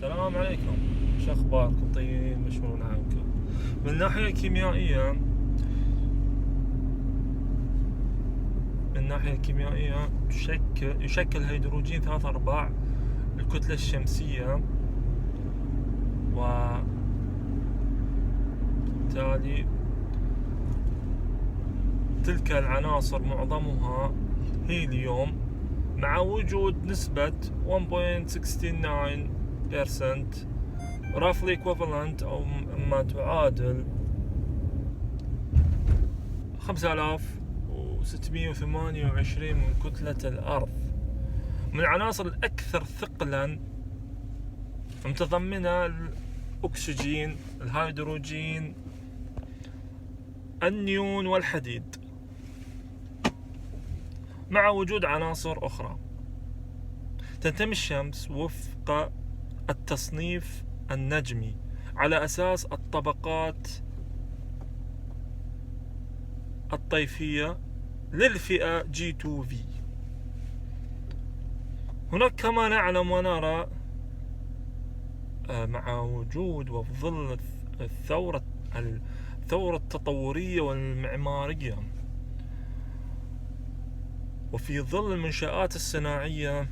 السلام عليكم، شو اخباركم؟ طيبين؟ مشمولون عنكم. من الناحية الكيميائية يشكل الهيدروجين 3/4 الكتلة الشمسية، وبالتالي تلك العناصر معظمها هيليوم مع وجود نسبة 1.69% roughly equivalent أو ما تعادل 5628 من كتلة الأرض. من العناصر الأكثر ثقلا متضمنة الأكسجين، الهيدروجين، النيون والحديد، مع وجود عناصر أخرى. تنتمي الشمس وفق التصنيف النجمي على أساس الطبقات الطيفية للفئة G2V. هناك كما نعلم ونرى مع وجود وفي ظل الثورة التطورية والمعمارية، وفي ظل المنشآت الصناعية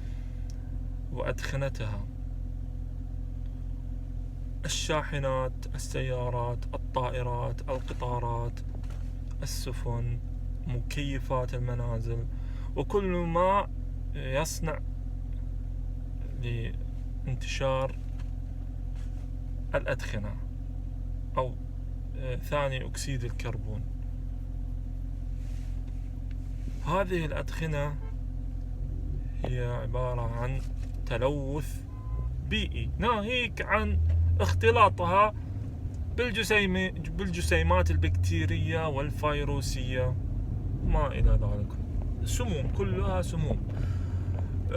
وأدخنتها، الشاحنات، السيارات، الطائرات، القطارات، السفن، مكيفات المنازل، وكل ما يصنع لانتشار الأدخنة أو ثاني أكسيد الكربون. هذه الأدخنة هي عبارة عن تلوث بيئي ناهيك عن اختلاطها بالجسيمات البكتيرية والفيروسية ما إلى ذلك، سموم، كلها سموم.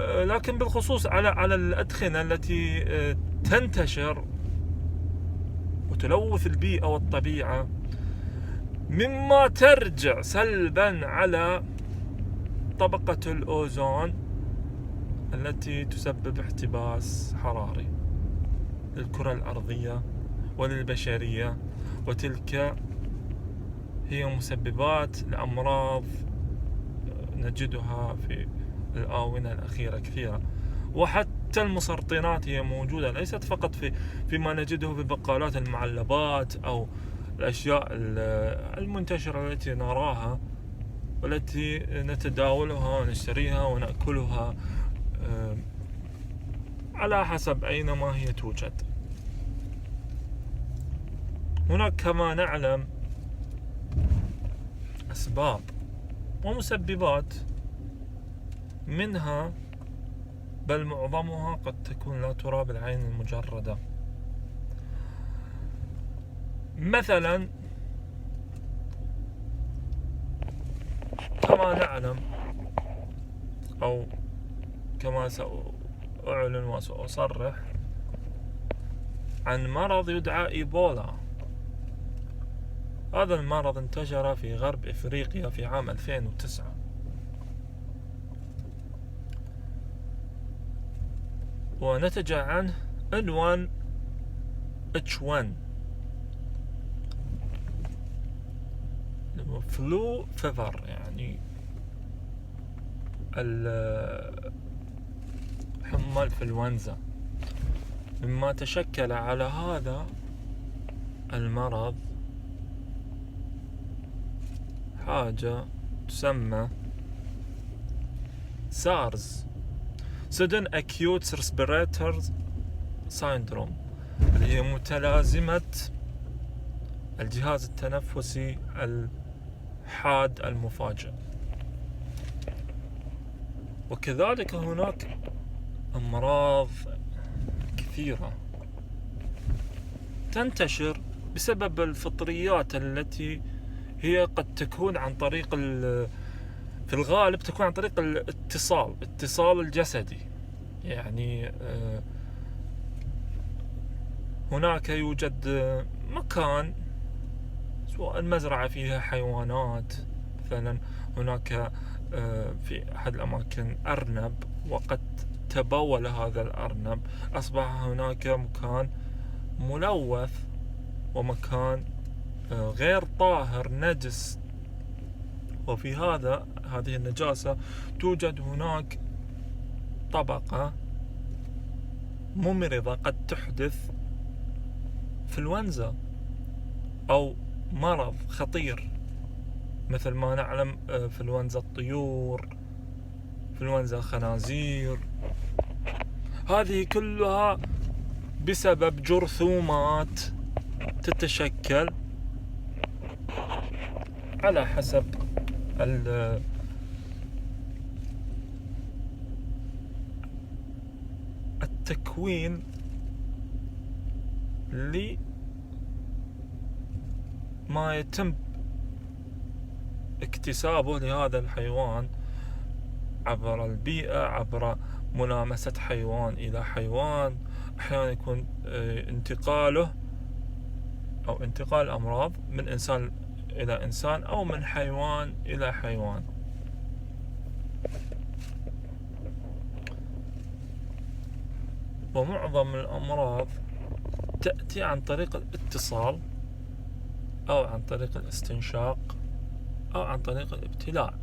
لكن بالخصوص على الأدخنة التي تنتشر وتلوث البيئة والطبيعة، مما ترجع سلبا على طبقة الأوزون التي تسبب احتباس حراري للكرة الأرضية وللبشرية، وتلك هي مسببات لأمراض نجدها في الآونة الأخيرة كثيرة. وحتى المسرطنات هي موجودة، ليست فقط فيما نجده في بقالات المعلبات أو الأشياء المنتشرة التي نراها والتي نتداولها ونشتريها ونأكلها على حسب أينما هي توجد. هناك كما نعلم أسباب ومسببات، منها بل معظمها قد تكون لا ترى بالعين المجردة. مثلا كما نعلم أو كما سأعلن وسأصرح عن مرض يدعى إيبولا. هذا المرض انتشر في غرب إفريقيا في عام 2009، ونتج عنه عنوان H1 فلو فيفر، يعني حمى الإنفلونزا، مما تشكل على هذا المرض حاجة تسمى سارز Sudden Acute Respiratory Syndrome، اللي هي متلازمة الجهاز التنفسي الحاد المفاجئ. وكذلك هناك أمراض كثيرة تنتشر بسبب الفطريات التي هي قد تكون عن طريق في الغالب تكون عن طريق الاتصال الجسدي. يعني هناك يوجد مكان، سواء المزرعة فيها حيوانات، مثلا هناك في أحد الأماكن أرنب، وقد تبول هذا الأرنب أصبح هناك مكان ملوث ومكان غير طاهر نجس، وفي هذه النجاسة توجد هناك طبقة ممرضة قد تحدث إنفلونزا أو مرض خطير، مثل ما نعلم إنفلونزا الطيور، إنفلونزا الخنازير. هذه كلها بسبب جرثومات تتشكل على حسب التكوين لما يتم اكتسابه لهذا الحيوان عبر البيئة، عبر ملامسة حيوان إلى حيوان. أحيانا يكون انتقاله أو انتقال أمراض من إنسان إلى إنسان أو من حيوان إلى حيوان. ومعظم الأمراض تأتي عن طريق الاتصال أو عن طريق الاستنشاق أو عن طريق الابتلاع.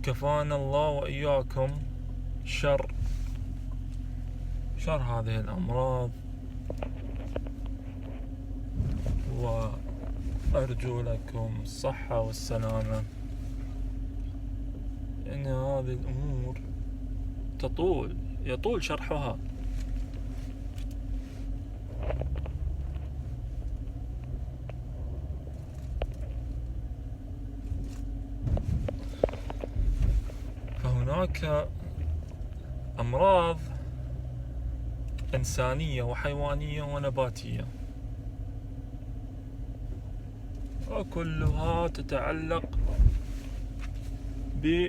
كفانا الله وإياكم شر هذه الأمراض، وأرجو لكم الصحة والسلامة، لأن هذه الأمور يطول شرحها. فهناك أمراض إنسانية وحيوانية ونباتية، وكلها تتعلق ب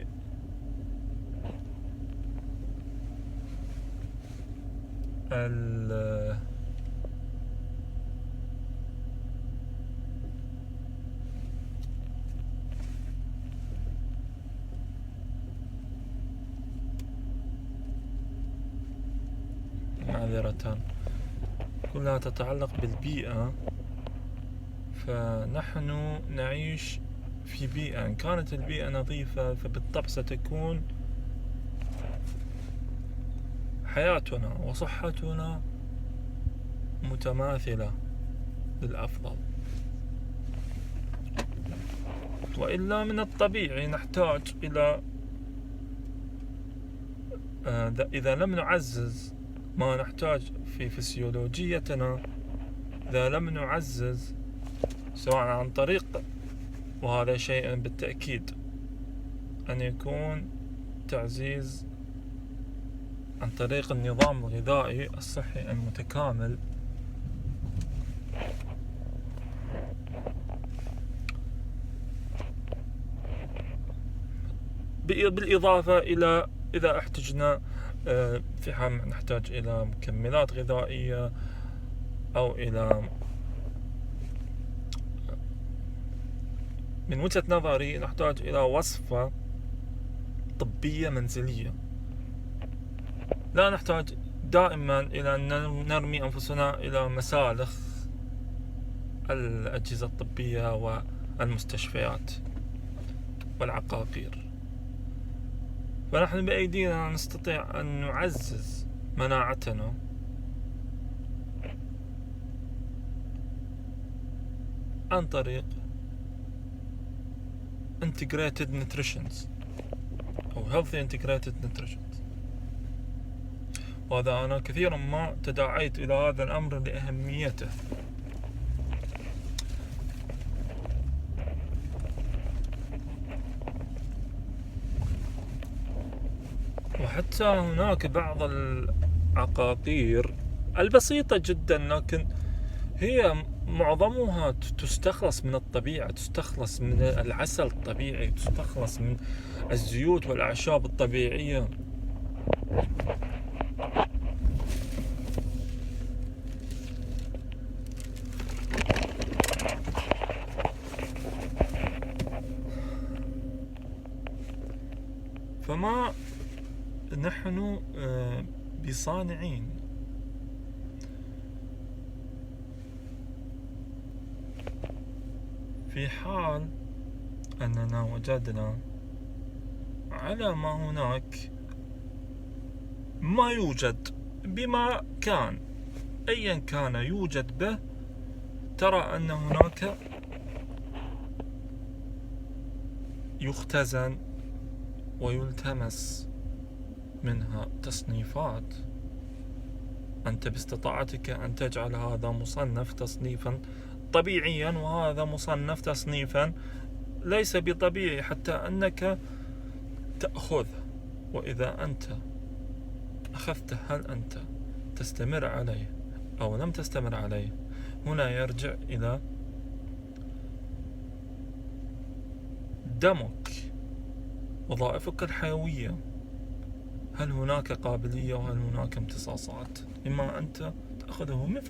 معذرة، كلها تتعلق بالبيئة. فنحن نعيش في بيئة، إن كانت البيئة نظيفة فبالطبع ستكون حياتنا وصحتنا متماثلة للأفضل. وإلا من الطبيعي نحتاج إلى إذا لم نعزز ما نحتاج في فسيولوجيتنا، إذا لم نعزز سواء عن طريق، وهذا شيء بالتأكيد أن يكون تعزيز عن طريق النظام الغذائي الصحي المتكامل، بالإضافة إلى إذا احتجنا في حال نحتاج إلى مكملات غذائية أو إلى، من وجهة نظري نحتاج إلى وصفة طبية منزلية. لا نحتاج دائما إلى أن نرمي أنفسنا إلى مسالخ الأجهزة الطبية والمستشفيات والعقاقير. فنحن بأيدينا نستطيع أن نعزز مناعتنا عن طريق integrated nutritions أو healthy integrated nutritions. وهذا أنا كثيرا ما تداعيت إلى هذا الأمر لأهميته. وحتى هناك بعض العقاقير البسيطة جدا، لكن هي معظمها تستخلص من الطبيعة، تستخلص من العسل الطبيعي، تستخلص من الزيوت والأعشاب الطبيعية. فما نحن بصانعين. في حال أننا وجدنا على ما هناك ما يوجد بما كان أيا كان يوجد به، ترى أن هناك يختزن ويلتمس منها تصنيفات. أنت باستطاعتك أن تجعل هذا مصنف تصنيفا طبيعيا، وهذا مصنف تصنيفا ليس بطبيعي، حتى أنك تأخذه. وإذا أنت أخذته هل أنت تستمر عليه أو لم تستمر عليه؟ هنا يرجع إلى دمك، وظائفك الحيوية. هل هناك قابلية وهل هناك امتصاصات؟ إما أنت تأخذه من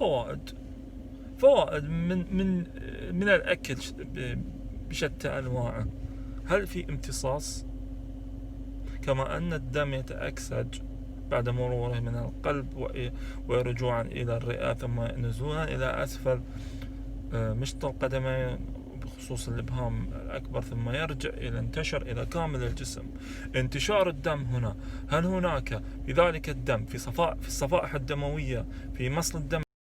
فوائد من الأكل بشتى أنواعه. هل في امتصاص؟ كما أن الدم يتأكسد بعد مروره من القلب ورجوعا إلى الرئة، ثم نزولا إلى أسفل مشط القدمين بخصوص الإبهام الأكبر، ثم يرجع إلى انتشر إلى كامل الجسم. انتشار الدم هنا، هل هناك في ذلك الدم في الصفائح الدموية في مصل الدم